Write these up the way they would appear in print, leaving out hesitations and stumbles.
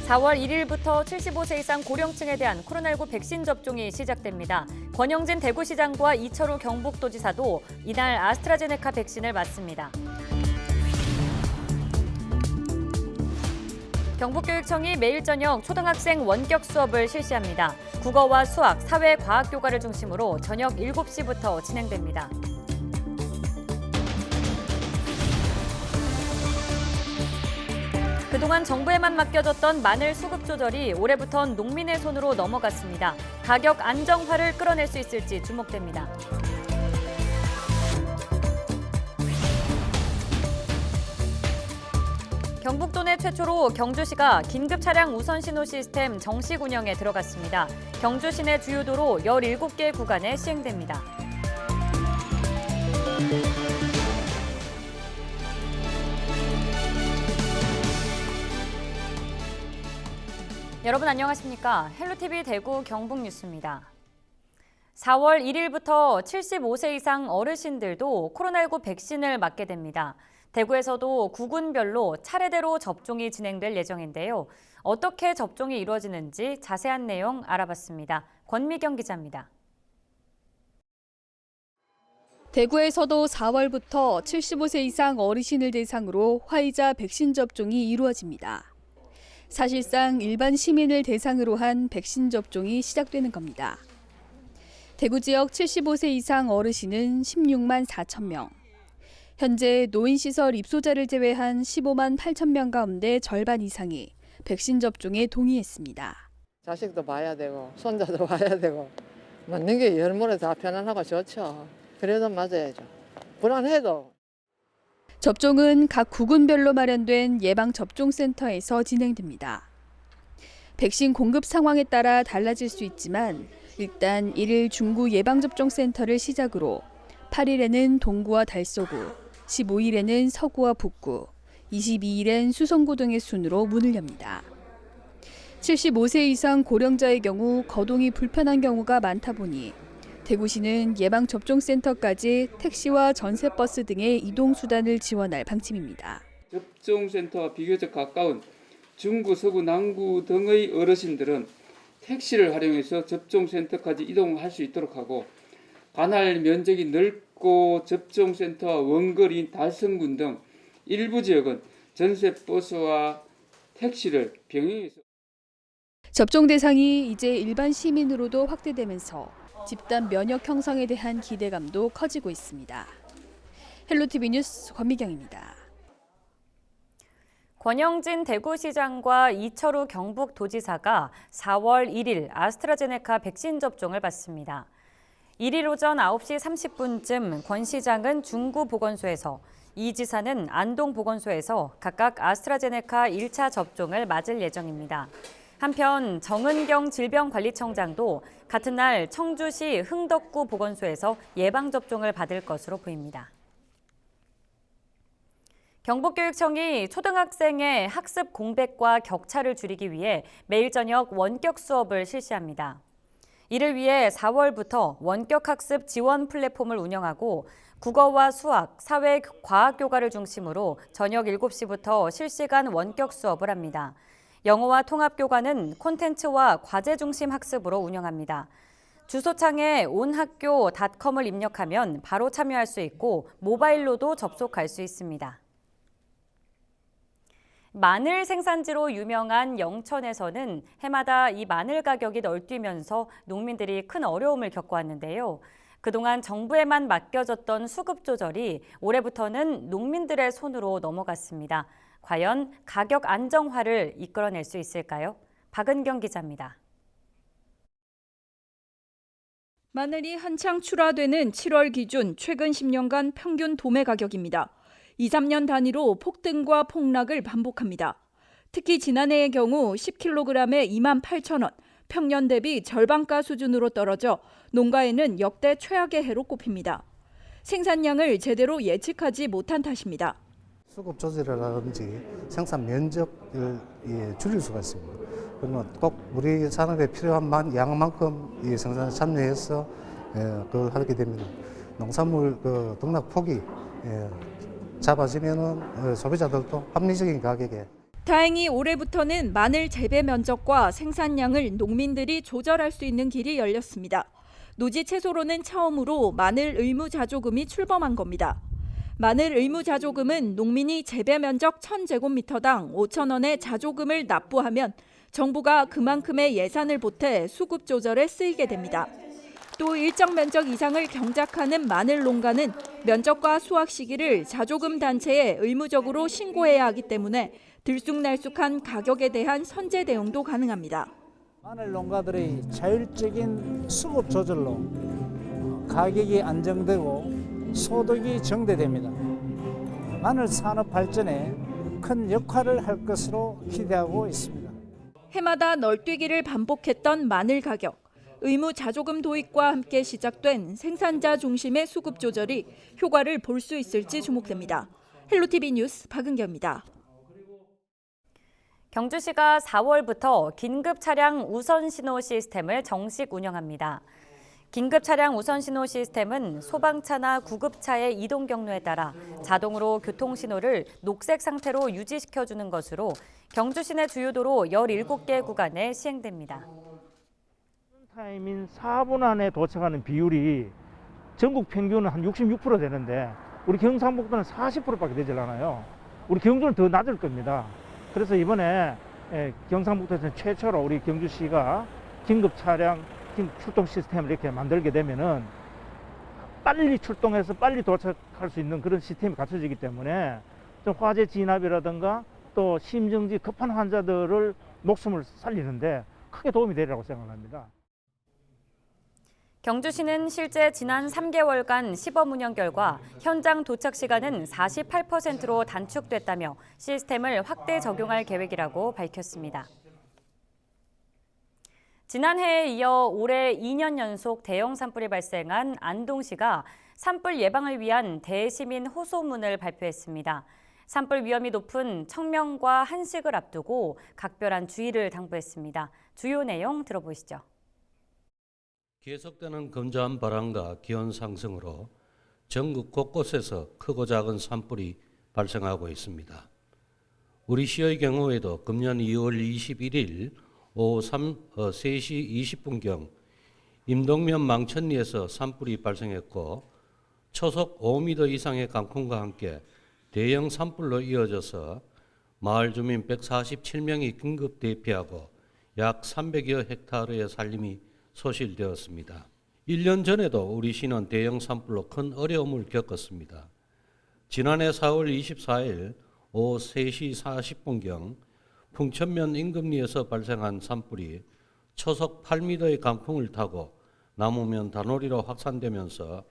4월 1일부터 75세 이상 고령층에 대한 코로나19 백신 접종이 시작됩니다. 권영진 대구시장과 이철우 경북도지사도 이날 아스트라제네카 백신을 맞습니다. 경북교육청이 매일 저녁 초등학생 원격 수업을 실시합니다. 국어와 수학, 사회, 과학 교과를 중심으로 저녁 7시부터 진행됩니다. 그동안 정부에만 맡겨졌던 마늘 수급 조절이 올해부턴 농민의 손으로 넘어갔습니다. 가격 안정화를 끌어낼 수 있을지 주목됩니다. 경북도 내 최초로 경주시가 긴급 차량 우선 신호 시스템 정식 운영에 들어갔습니다. 경주 시내 주요 도로 17개 구간에 시행됩니다. 여러분 안녕하십니까? 헬로티비 대구 경북뉴스입니다. 4월 1일부터 75세 이상 어르신들도 코로나19 백신을 맞게 됩니다. 대구에서도 구군별로 차례대로 접종이 진행될 예정인데요. 어떻게 접종이 이루어지는지 자세한 내용 알아봤습니다. 권미경 기자입니다. 대구에서도 4월부터 75세 이상 어르신을 대상으로 화이자 백신 접종이 이루어집니다. 사실상 일반 시민을 대상으로 한 백신 접종이 시작되는 겁니다. 대구 지역 75세 이상 어르신은 16만 4천 명. 현재 노인시설 입소자를 제외한 15만 8천 명 가운데 절반 이상이 백신 접종에 동의했습니다. 자식도 봐야 되고 손자도 봐야 되고 맞는 게 여러모로 다 편안하고 좋죠. 그래도 맞아야죠. 불안해도. 접종은 각 구군별로 마련된 예방접종센터에서 진행됩니다. 백신 공급 상황에 따라 달라질 수 있지만 일단 1일 중구 예방접종센터를 시작으로 8일에는 동구와 달서구, 15일에는 서구와 북구, 22일엔 수성구 등의 순으로 문을 엽니다. 75세 이상 고령자의 경우 거동이 불편한 경우가 많다 보니 대구시는 예방접종센터까지 택시와 전세버스 등의 이동수단을 지원할 방침입니다. 접종센터와 비교적 가까운 중구, 서구, 남구 등의 어르신들은 택시를 활용해서 접종센터까지 이동할 수 있도록 하고 관할 면적이 넓고 접종센터와 원거리인 달성군 등 일부 지역은 전세버스와 택시를 병행해서 접종 대상이 이제 일반 시민으로도 확대되면서 집단 면역 형성에 대한 기대감도 커지고 있습니다. 헬로티비 뉴스 권미경입니다. 권영진 대구시장과 이철우 경북도지사가 4월 1일 아스트라제네카 백신 접종을 받습니다. 1일 오전 9시 30분쯤 권 시장은 중구보건소에서, 이 지사는 안동보건소에서 각각 아스트라제네카 1차 접종을 맞을 예정입니다. 한편 정은경 질병관리청장도 같은 날 청주시 흥덕구 보건소에서 예방접종을 받을 것으로 보입니다. 경북교육청이 초등학생의 학습 공백과 격차를 줄이기 위해 매일 저녁 원격 수업을 실시합니다. 이를 위해 4월부터 원격 학습 지원 플랫폼을 운영하고 국어와 수학, 사회, 과학 교과를 중심으로 저녁 7시부터 실시간 원격 수업을 합니다. 영어와 통합교과는 콘텐츠와 과제 중심 학습으로 운영합니다. 주소창에 온학교.com을 입력하면 바로 참여할 수 있고 모바일로도 접속할 수 있습니다. 마늘 생산지로 유명한 영천에서는 해마다 이 마늘 가격이 널뛰면서 농민들이 큰 어려움을 겪어왔는데요. 그동안 정부에만 맡겨졌던 수급 조절이 올해부터는 농민들의 손으로 넘어갔습니다. 과연 가격 안정화를 이끌어낼 수 있을까요? 박은경 기자입니다. 마늘이 한창 출하되는 7월 기준 최근 10년간 평균 도매 가격입니다. 2, 3년 단위로 폭등과 폭락을 반복합니다. 특히 지난해의 경우 10kg에 28,000원, 평년 대비 절반가 수준으로 떨어져 농가에는 역대 최악의 해로 꼽힙니다. 생산량을 제대로 예측하지 못한 탓입니다. 수급 조절이라든지 생산 면적을 줄일 수가 있습니다. 그러면 꼭 우리 산업에 필요한 양만큼 이 생산에 참여해서 그걸 하게 되면 농산물 등락 폭이 잡아지면은 소비자들도 합리적인 가격에 다행히 올해부터는 마늘 재배 면적과 생산량을 농민들이 조절할 수 있는 길이 열렸습니다. 노지 채소로는 처음으로 마늘 의무 자조금이 출범한 겁니다. 마늘 의무 자조금은 농민이 재배 면적 1,000제곱미터당 5,000원의 자조금을 납부하면 정부가 그만큼의 예산을 보태 수급 조절에 쓰이게 됩니다. 또 일정 면적 이상을 경작하는 마늘 농가는 면적과 수확 시기를 자조금 단체에 의무적으로 신고해야 하기 때문에 들쑥날쑥한 가격에 대한 선제 대응도 가능합니다. 마늘 농가들의 자율적인 수급 조절로 가격이 안정되고 소득이 증대됩니다. 마늘 산업 발전에 큰 역할을 할 것으로 기대하고 있습니다. 해마다 널뛰기를 반복했던 마늘 가격. 의무 자조금 도입과 함께 시작된 생산자 중심의 수급 조절이 효과를 볼 수 있을지 주목됩니다. 헬로티비 뉴스 박은경입니다. 경주시가 4월부터 긴급 차량 우선 신호 시스템을 정식 운영합니다. 긴급 차량 우선 신호 시스템은 소방차나 구급차의 이동 경로에 따라 자동으로 교통 신호를 녹색 상태로 유지시켜주는 것으로 경주 시내 주요 도로 17개 구간에 시행됩니다. 타임인 4분 안에 도착하는 비율이 전국 평균은 한 66% 되는데 우리 경상북도는 40%밖에 되질 않아요. 우리 경주는 더 낮을 겁니다. 그래서 이번에 경상북도에서는 최초로 우리 경주시가 긴급 차량 출동 시스템을 이렇게 만들게 되면은 빨리 출동해서 빨리 도착할 수 있는 그런 시스템이 갖춰지기 때문에 좀 화재 진압이라든가 또 심정지 급한 환자들을 목숨을 살리는데 크게 도움이 되리라고 생각합니다. 경주시는 실제 지난 3개월간 시범 운영 결과 현장 도착 시간은 48%로 단축됐다며 시스템을 확대 적용할 계획이라고 밝혔습니다. 지난해에 이어 올해 2년 연속 대형 산불이 발생한 안동시가 산불 예방을 위한 대시민 호소문을 발표했습니다. 산불 위험이 높은 청명과 한식을 앞두고 각별한 주의를 당부했습니다. 주요 내용 들어보시죠. 계속되는 건조한 바람과 기온 상승으로 전국 곳곳에서 크고 작은 산불이 발생하고 있습니다. 우리 시의 경우에도 금년 2월 21일 오후 3시 20분경 임동면 망천리에서 산불이 발생했고 초속 5m 이상의 강풍과 함께 대형 산불로 이어져서 마을 주민 147명이 긴급 대피하고 약 300여 헥타르의 산림이 소실되었습니다. 1년 전에도 우리 시는 대형 산불로 큰 어려움을 겪었습니다. 지난해 4월 24일 오후 3시 40분경 풍천면 인근리에서 발생한 산불이 초속 8m의 강풍을 타고 나무면 다놀이로 확산되면서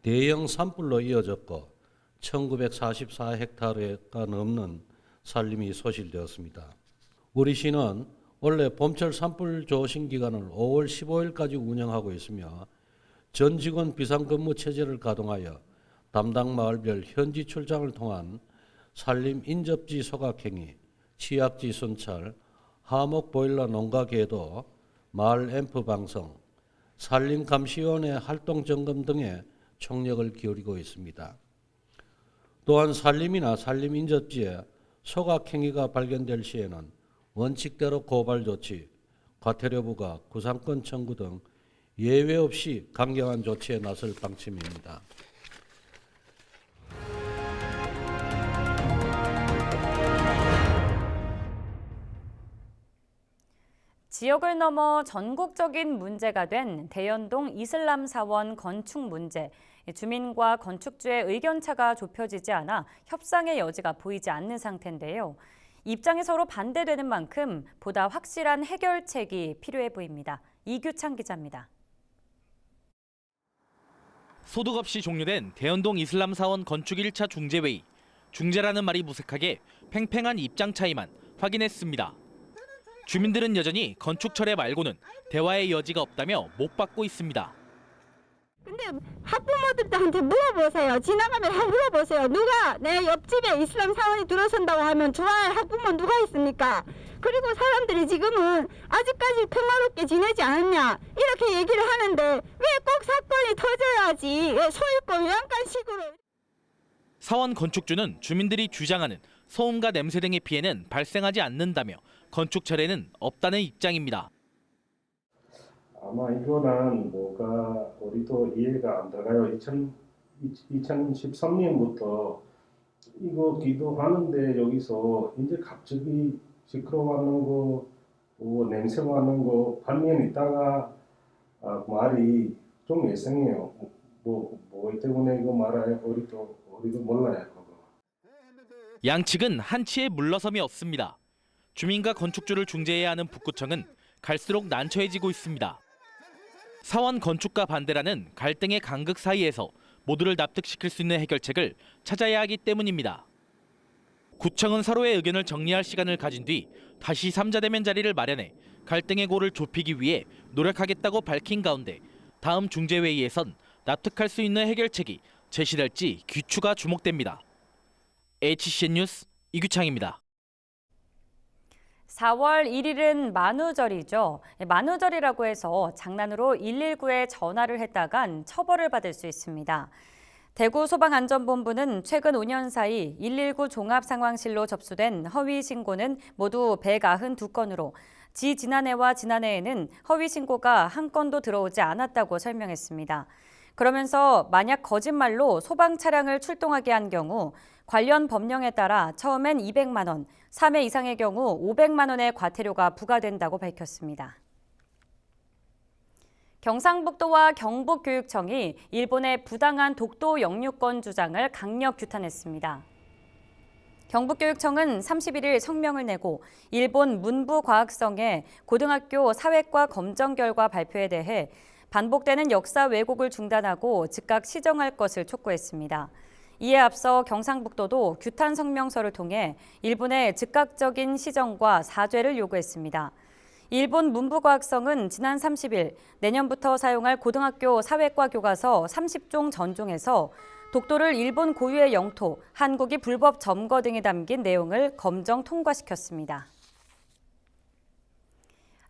대형 산불로 이어졌고 1944헥타르가 넘는 산림이 소실되었습니다. 우리 시는 원래 봄철 산불 조심 기간을 5월 15일까지 운영하고 있으며 전 직원 비상근무 체제를 가동하여 담당 마을별 현지 출장을 통한 산림 인접지 소각행위, 치약지 순찰, 하목 보일러 농가 계도, 마을 앰프 방송, 산림감시위원회 활동 점검 등에 총력을 기울이고 있습니다. 또한 산림이나 산림 인접지에 소각행위가 발견될 시에는 원칙대로 고발 조치, 과태료부과 구상권 청구 등 예외 없이 강경한 조치에 나설 방침입니다. 지역을 넘어 전국적인 문제가 된 대연동 이슬람 사원 건축 문제. 주민과 건축주의 의견차가 좁혀지지 않아 협상의 여지가 보이지 않는 상태인데요. 입장이 서로 반대되는 만큼 보다 확실한 해결책이 필요해 보입니다. 이규창 기자입니다. 소득 없이 종료된 대연동 이슬람 사원 건축 1차 중재회의. 중재라는 말이 무색하게 팽팽한 입장 차이만 확인했습니다. 주민들은 여전히 건축 철회 말고는 대화의 여지가 없다며 못 받고 있습니다. 근데 학부모들한테 물어보세요. 지나가면 물어보세요. 누가 내 옆집에 이슬람 사원이 들어선다고 하면 좋아할 학부모 누가 있습니까? 그리고 사람들이 지금은 아직까지 평화롭게 지내지 않았냐 이렇게 얘기를 하는데 왜 꼭 사건이 터져야지 소유권 외양간식으로. 사원 건축주는 주민들이 주장하는 소음과 냄새 등의 피해는 발생하지 않는다며 건축 철에는 없다는 입장입니다. 아마 이거는 뭐가 우리도 이해가 안 들어가요. 2013년부터 이거 기도하는데 여기서 이제 갑자기 시끄러워하는 거, 뭐 냄새 나는 거 반면 있다가 말이 좀 이상해요. 뭐 때문에 이거 말아요? 우리도 몰라요. 그거. 양측은 한치의 물러섬이 없습니다. 주민과 건축주를 중재해야 하는 북구청은 갈수록 난처해지고 있습니다. 사원 건축가 반대라는 갈등의 간극 사이에서 모두를 납득시킬 수 있는 해결책을 찾아야 하기 때문입니다. 구청은 서로의 의견을 정리할 시간을 가진 뒤 다시 3자 대면 자리를 마련해 갈등의 고를 좁히기 위해 노력하겠다고 밝힌 가운데 다음 중재회의에선 납득할 수 있는 해결책이 제시될지 귀추가 주목됩니다. HCN 뉴스 이규창입니다. 4월 1일은 만우절이죠. 만우절이라고 해서 장난으로 119에 전화를 했다간 처벌을 받을 수 있습니다. 대구소방안전본부는 최근 5년 사이 119 종합상황실로 접수된 허위 신고는 모두 192건으로 지난해와 지난해에는 허위 신고가 한 건도 들어오지 않았다고 설명했습니다. 그러면서 만약 거짓말로 소방 차량을 출동하게 한 경우 관련 법령에 따라 처음엔 200만 원, 3회 이상의 경우 500만 원의 과태료가 부과된다고 밝혔습니다. 경상북도와 경북교육청이 일본의 부당한 독도 영유권 주장을 강력 규탄했습니다. 경북교육청은 31일 성명을 내고 일본 문부과학성의 고등학교 사회과 검정 결과 발표에 대해 반복되는 역사 왜곡을 중단하고 즉각 시정할 것을 촉구했습니다. 이에 앞서 경상북도도 규탄 성명서를 통해 일본의 즉각적인 시정과 사죄를 요구했습니다. 일본 문부과학성은 지난 30일 내년부터 사용할 고등학교 사회과 교과서 30종 전종에서 독도를 일본 고유의 영토, 한국이 불법 점거 등이 담긴 내용을 검정 통과시켰습니다.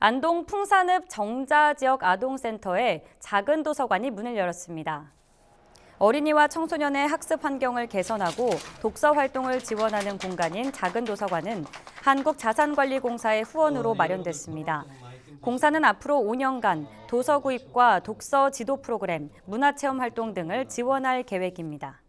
안동 풍산읍 정자지역 아동센터에 작은 도서관이 문을 열었습니다. 어린이와 청소년의 학습 환경을 개선하고 독서 활동을 지원하는 공간인 작은 도서관은 한국자산관리공사의 후원으로 마련됐습니다. 공사는 앞으로 5년간 도서 구입과 독서 지도 프로그램, 문화체험 활동 등을 지원할 계획입니다.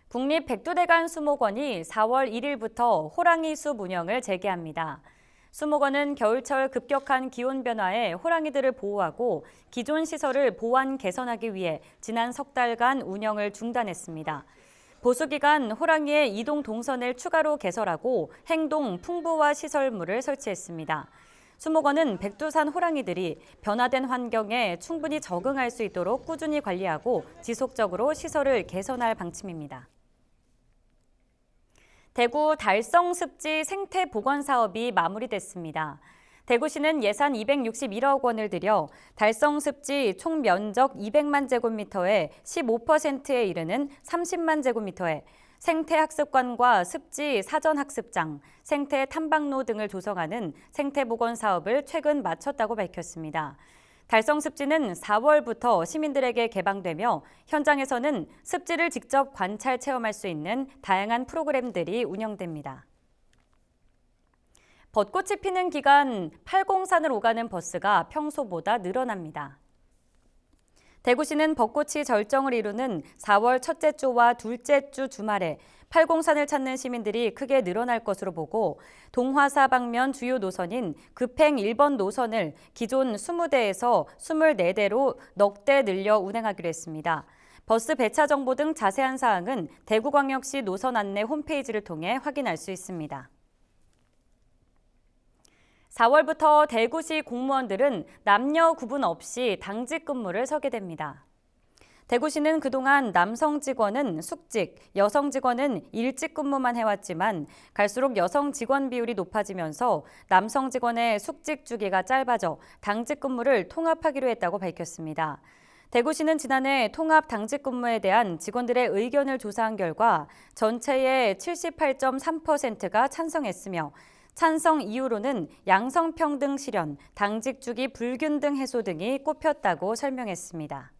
국립백두대간 수목원이 4월 1일부터 호랑이 숲 운영을 재개합니다. 수목원은 겨울철 급격한 기온 변화에 호랑이들을 보호하고 기존 시설을 보완 개선하기 위해 지난 석 달간 운영을 중단했습니다. 보수 기간 호랑이의 이동 동선을 추가로 개설하고 행동 풍부화 시설물을 설치했습니다. 수목원은 백두산 호랑이들이 변화된 환경에 충분히 적응할 수 있도록 꾸준히 관리하고 지속적으로 시설을 개선할 방침입니다. 대구 달성습지 생태복원 사업이 마무리됐습니다. 대구시는 예산 261억 원을 들여 달성습지 총 면적 200만 제곱미터의 15%에 이르는 30만 제곱미터에 생태학습관과 습지 사전학습장, 생태탐방로 등을 조성하는 생태복원 사업을 최근 마쳤다고 밝혔습니다. 달성습지는 4월부터 시민들에게 개방되며 현장에서는 습지를 직접 관찰 체험할 수 있는 다양한 프로그램들이 운영됩니다. 벚꽃이 피는 기간 팔공산을 오가는 버스가 평소보다 늘어납니다. 대구시는 벚꽃이 절정을 이루는 4월 첫째 주와 둘째 주 주말에 팔공산을 찾는 시민들이 크게 늘어날 것으로 보고 동화사 방면 주요 노선인 급행 1번 노선을 기존 20대에서 24대로 넉 대 늘려 운행하기로 했습니다. 버스 배차 정보 등 자세한 사항은 대구광역시 노선 안내 홈페이지를 통해 확인할 수 있습니다. 4월부터 대구시 공무원들은 남녀 구분 없이 당직 근무를 서게 됩니다. 대구시는 그동안 남성 직원은 숙직, 여성 직원은 일직 근무만 해왔지만 갈수록 여성 직원 비율이 높아지면서 남성 직원의 숙직 주기가 짧아져 당직 근무를 통합하기로 했다고 밝혔습니다. 대구시는 지난해 통합 당직 근무에 대한 직원들의 의견을 조사한 결과 전체의 78.3%가 찬성했으며 찬성 이유로는 양성평등 실현, 당직 주기 불균등 해소 등이 꼽혔다고 설명했습니다.